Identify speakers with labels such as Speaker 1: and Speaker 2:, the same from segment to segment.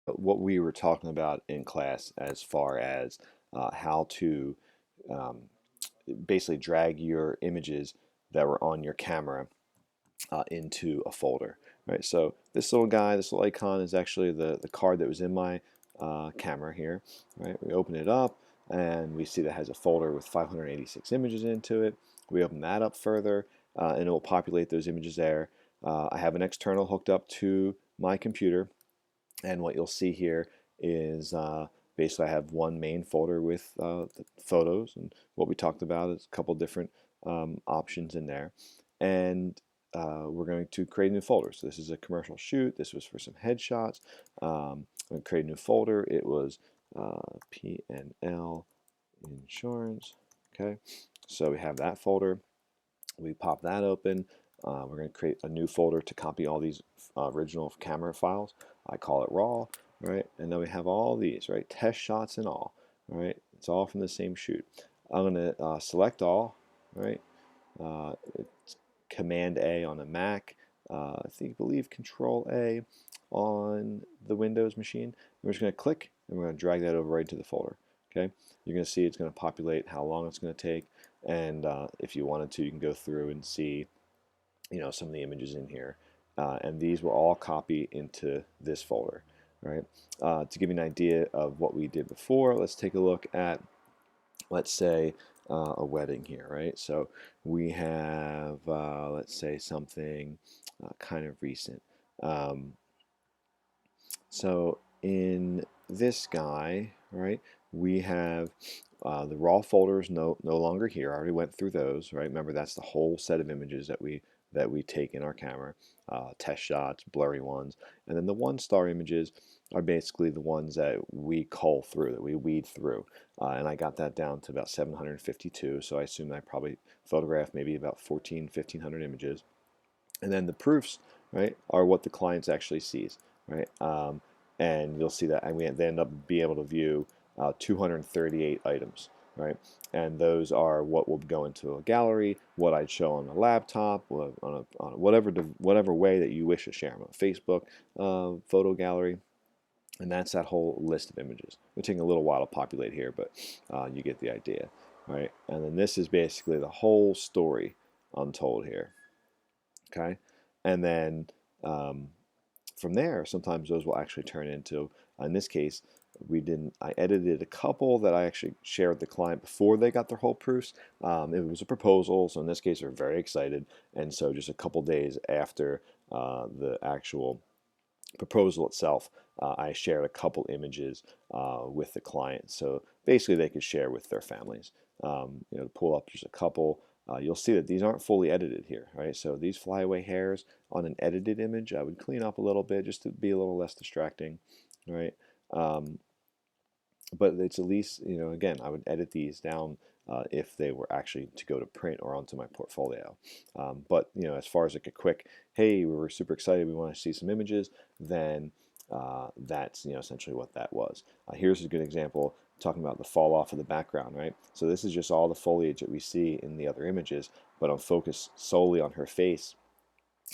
Speaker 1: what we were talking about in class as far as how to um, basically drag your images that were on your camera into a folder, right? So this little guy, this little icon is actually the card that was in my camera here, right? We open it up and we see that has a folder with 586 images into it. We open that up further and it will populate those images there. I have an external hooked up to my computer, and what you'll see here is basically I have one main folder with the photos, and what we talked about is a couple different options in there. And we're going to create a new folder. So this is a commercial shoot. This was for some headshots. I'm going to create a new folder. It was P&L Insurance. Okay, so we have that folder. We pop that open. We're going to create a new folder to copy all these original camera files. I call it raw, right? And then we have all these, right? Test shots and all, right? It's all from the same shoot. I'm going to select all, right? It's Command A on a Mac. I believe Control A on the Windows machine. We're just going to click and we're going to drag that over right to the folder. Okay, you're going to see it's going to populate how long it's going to take, and if you wanted to, you can go through and see, some of the images in here, and these will all copy into this folder. Right. To give you an idea of what we did before, let's take a look at, let's say, a wedding here, right? So we have, let's say, something kind of recent. Um, so in this guy, right, we have the raw folders no longer here. I already went through those, right? Remember, that's the whole set of images that we take in our camera, test shots, blurry ones, and then the one-star images are basically the ones that we cull through, that we weed through, and I got that down to about 752. So I assume I probably photographed maybe about 1,500 images, and then the proofs, right, are what the clients actually sees, right? And you'll see that, and they end up being able to view 238 items, right? And those are what will go into a gallery, what I'd show on a laptop, on whatever way that you wish to share them, on Facebook, photo gallery, and that's that whole list of images. It'll take a little while to populate here, but you get the idea, right? And then this is basically the whole story untold here. Okay, and then um, from there, sometimes those will actually turn into, in this case, I edited a couple that I actually shared with the client before they got their whole proofs. It was a proposal, so in this case, they're very excited. And so just a couple days after the actual proposal itself, I shared a couple images with the client. So basically, they could share with their families. To pull up just a couple, you'll see that these aren't fully edited here, right? So these flyaway hairs on an edited image, I would clean up a little bit just to be a little less distracting, right? Um, but it's at least, again, I would edit these down if they were actually to go to print or onto my portfolio. But as far as like a quick, hey, we were super excited, we want to see some images, then that's essentially what that was. Here's a good example talking about the fall off of the background, right? So this is just all the foliage that we see in the other images, but I'm focused solely on her face,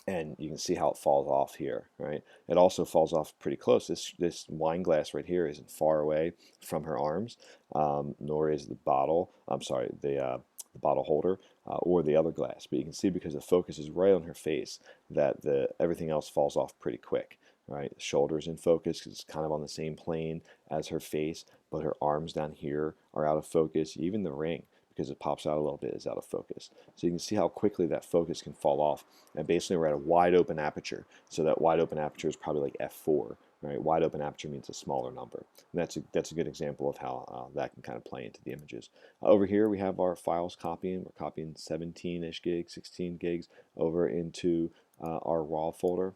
Speaker 1: and you can see how it falls off here, right? It also falls off pretty close. This wine glass right here isn't far away from her arms, nor is the bottle. I'm sorry, the bottle holder or the other glass. But you can see, because the focus is right on her face, that the everything else falls off pretty quick, right? The shoulders in focus because it's kind of on the same plane as her face, but her arms down here are out of focus. Even the ring, because it pops out a little bit, is out of focus. So you can see how quickly that focus can fall off. And basically we're at a wide open aperture. So that wide open aperture is probably like f4, right? Wide open aperture means a smaller number. And that's a good example of how that can kind of play into the images. Over here we have our files copying. We're copying 17-ish gigs, 16 gigs over into our raw folder.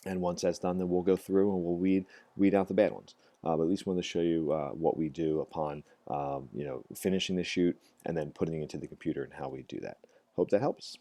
Speaker 1: And once that's done, then we'll go through and we'll weed out the bad ones. But at least wanted to show you what we do upon finishing the shoot and then putting it into the computer and how we do that. Hope that helps.